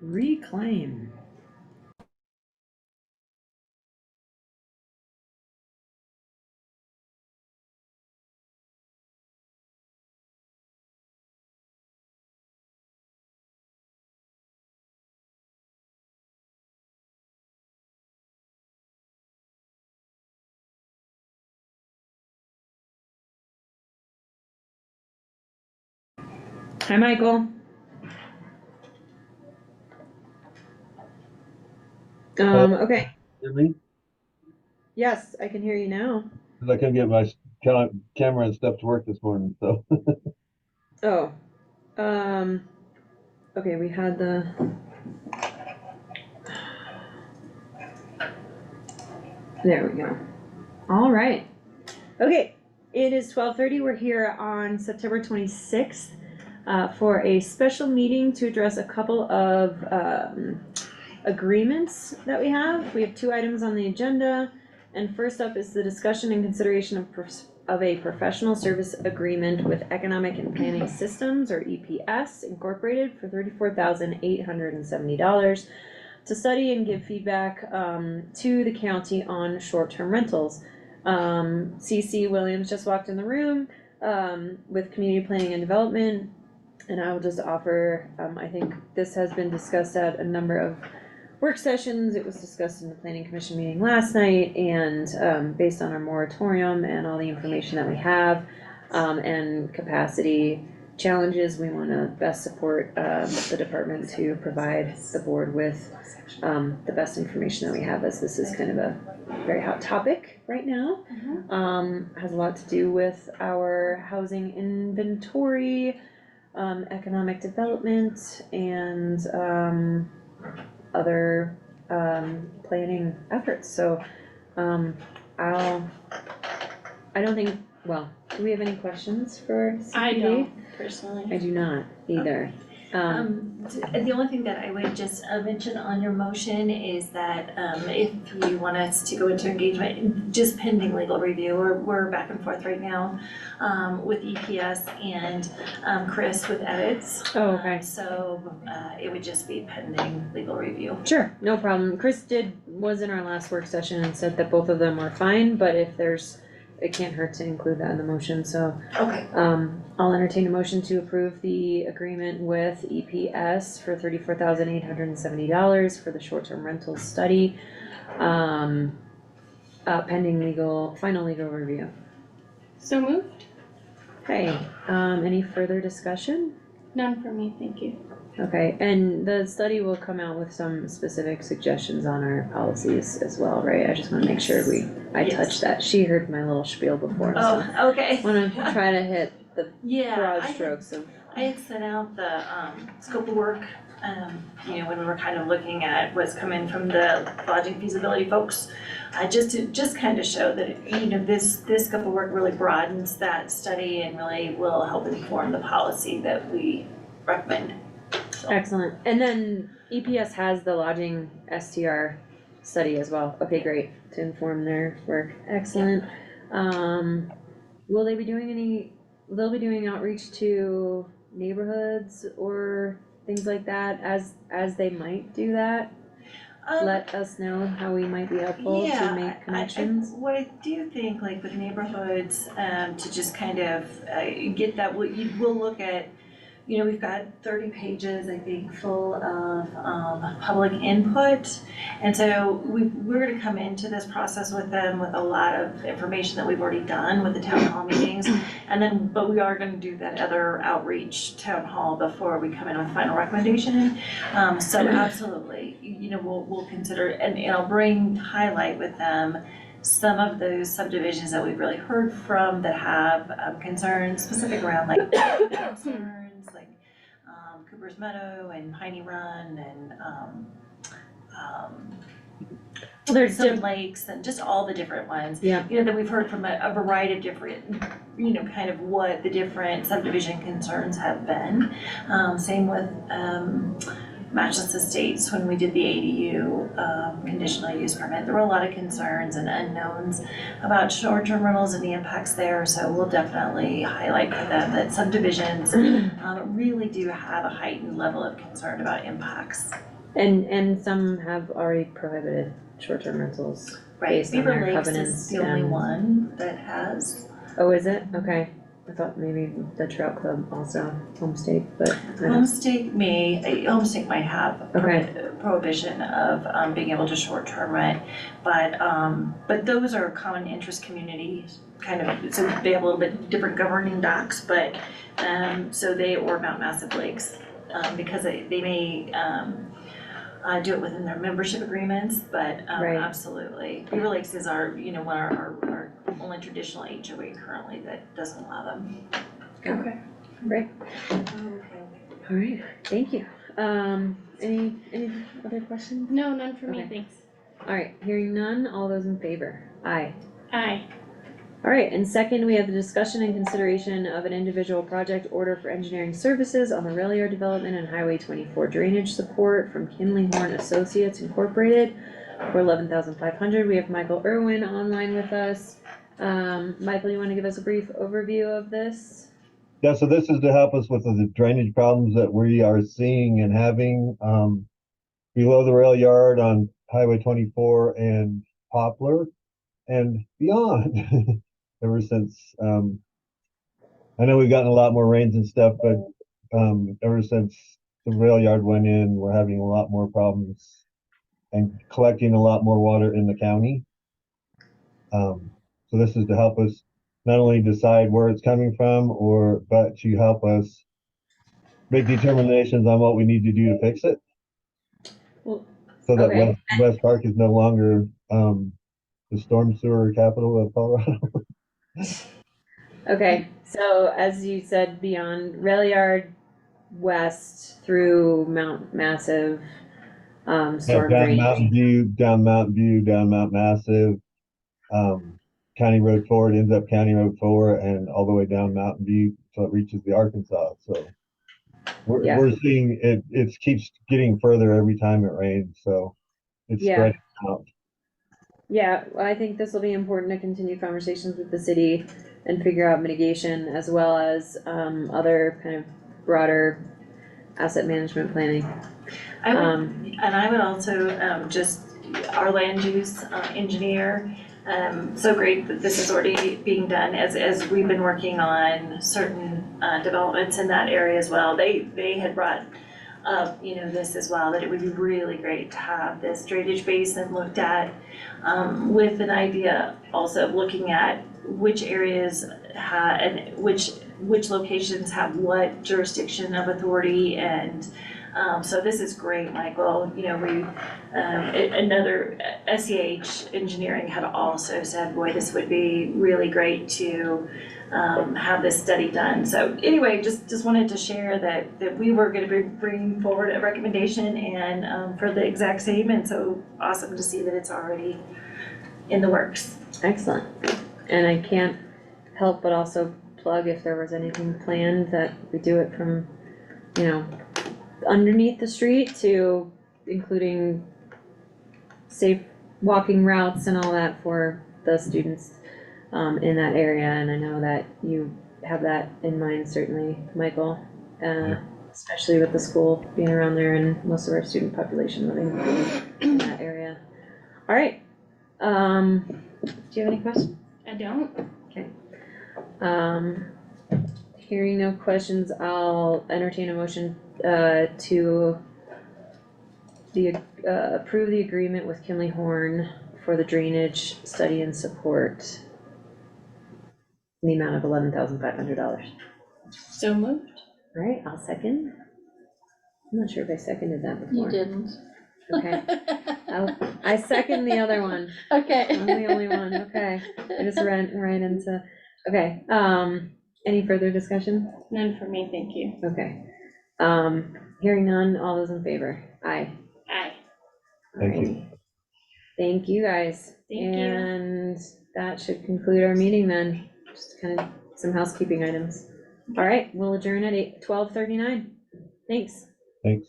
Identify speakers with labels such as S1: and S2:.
S1: Reclaim. Hi, Michael. Okay.
S2: Hear me?
S1: Yes, I can hear you now.
S2: 'Cause I couldn't get my camera and stuff to work this morning, so.
S1: Oh, um, okay, we had the. There we go. All right. Okay, it is 12:30. We're here on September 26th for a special meeting to address a couple of agreements that we have. We have two items on the agenda, and first up is the discussion and consideration of a professional service agreement with Economic and Planning Systems, or EPS Incorporated, for $34,870 to study and give feedback to the county on short-term rentals. CC Williams just walked in the room with Community Planning and Development, and I will just offer, I think this has been discussed at a number of work sessions. It was discussed in the planning commission meeting last night, and based on our moratorium and all the information that we have, and capacity challenges, we want to best support the department to provide the board with the best information that we have, as this is kind of a very hot topic right now. Has a lot to do with our housing inventory, economic development, and other planning efforts. So I don't think, well, do we have any questions for CPD?
S3: I don't personally.
S1: I do not either.
S3: The only thing that I would just mention on your motion is that if you want us to go into engagement, just pending legal review, we're back and forth right now with EPS and Chris with edits.
S1: Oh, okay.
S3: So it would just be pending legal review.
S1: Sure, no problem. Chris was in our last work session and said that both of them were fine, but if it can't hurt to include that in the motion, so.
S3: Okay.
S1: I'll entertain a motion to approve the agreement with EPS for $34,870 for the short-term rental study, pending final legal review.
S4: So moved?
S1: Okay, any further discussion?
S4: None for me, thank you.
S1: Okay, and the study will come out with some specific suggestions on our policies as well, right? I just wanna make sure I touch that. She heard my little spiel before, so
S3: Oh, okay.
S1: wanna try to hit the
S3: Yeah.
S1: broad strokes of.
S3: I had sent out the scope of work, when we were kind of looking at what's coming from the lodging feasibility folks. Just to kind of show that, this scope of work really broadens that study and really will help inform the policy that we recommend. So.
S1: Excellent. And then EPS has the lodging STR study as well. Okay, great, to inform their work. Excellent. Will they be doing they'll be doing outreach to neighborhoods or things like that as they might do that? Let us know how we might be helpful to make connections.
S3: What I do think, like with neighborhoods, to just kind of get that, we'll look at, we've got 30 pages, I think, full of public input. And so we're gonna come into this process with them with a lot of information that we've already done with the town hall meetings. But we are gonna do that other outreach town hall before we come in with final recommendation. So absolutely, we'll consider, and I'll highlight with them some of those subdivisions that we've really heard from that have concerns specific around like concerns like Cooper's Meadow and Piney Run and
S1: There's
S3: some lakes and just all the different ones.
S1: Yeah.
S3: That we've heard from a variety of different, kind of what the different subdivision concerns have been. Same with Matchless Estates, when we did the ADU conditional use permit, there were a lot of concerns and unknowns about short-term rentals and the impacts there. So we'll definitely highlight for them that subdivisions really do have a heightened level of concern about impacts.
S1: And some have already prohibited short-term rentals.
S3: Right,
S1: Based on
S3: Beaver
S1: their
S3: Lakes is
S1: covenants
S3: the only
S1: and-
S3: one that has.
S1: Oh, is it? Okay. I thought maybe the Trout Club also, Homestake, but I don't.
S3: Homestake might have a prohibition of being able to short-term rent, but those are common interest communities, kind of, so they have a little bit different governing docs, but, so they, or Mount Massive Lakes, because they may, do it within their membership agreements, but,
S1: Right.
S3: absolutely. Beaver Lakes is our, one of our only traditional HOA currently that doesn't allow them.
S4: Okay.
S1: Great. All right, thank you. Any other questions?
S4: No, none for me,
S1: Okay.
S4: thanks.
S1: All right, hearing none, all those in favor? Aye.
S4: Aye.
S1: All right, and second, we have the discussion and consideration of an individual project order for engineering services on the rail yard development and Highway 24 drainage support from Kinley Horn Associates Incorporated for $11,500. We have Michael Irwin online with us. Michael, you wanna give us a brief overview of this?
S2: Yeah, so this is to help us with the drainage problems that we are seeing and having, below the rail yard on Highway 24 and Poplar and beyond. Ever since, I know we've gotten a lot more rains and stuff, but, ever since the rail yard went in, we're having a lot more problems and collecting a lot more water in the county. So this is to help us not only decide where it's coming from, but to help us make determinations on what we need to do to fix it.
S1: Well,
S2: So that
S1: okay.
S2: West Park is no longer, the storm sewer capital of Colorado.
S1: Okay, so as you said, beyond rail yard west through Mount Massive, storm
S2: Down
S1: drainage.
S2: Mountain View, down Mount Massive, County Road 4, it ends up County Road 4 and all the way down Mountain View till it reaches the Arkansas. So
S1: Yeah.
S2: we're seeing it keeps getting further every time it rains. So it's
S1: Yeah.
S2: spreading out.
S1: Yeah, well, I think this will be important to continue conversations with the city and figure out mitigation as well as, other kind of broader asset management planning.
S3: I would also, just, our land use engineer, so great that this is already being done as we've been working on certain, developments in that area as well. They had brought up, this as well, that it would be really great to have this drainage basin looked at, with an idea also of looking at which areas and which locations have what jurisdiction of authority and, so this is great, Michael. Another SEH Engineering had also said, boy, this would be really great to have this study done. So anyway, just wanted to share that we were gonna be bringing forward a recommendation and for the exact same, and so awesome to see that it's already in the works.
S1: Excellent. And I can't help but also plug if there was anything planned that we do it from, underneath the street to including safe walking routes and all that for the students in that area, and I know that you have that in mind certainly, Michael, especially with the school being around there and most of our student population living in that area. All right, do you have any questions?
S4: I don't.
S1: Hearing no questions, I'll entertain a motion to approve the agreement with Kinley Horn for the drainage study and support in the amount of $11,500.
S4: So moved.
S1: All right, I'll second. I'm not sure if I seconded that
S4: You
S1: before.
S4: didn't.
S1: Okay, I second the other one.
S4: Okay.
S1: I'm the only one, okay. I just ran right into, okay, any further discussion?
S4: None for me, thank you.
S1: Okay. Hearing none, all those in favor? Aye.
S4: Aye.
S2: Thank you.
S1: Alrighty. Thank you, guys.
S4: Thank you.
S1: And that should conclude our meeting then. Just kind of some housekeeping items. All right, we'll adjourn at 12:39. Thanks.
S2: Thanks.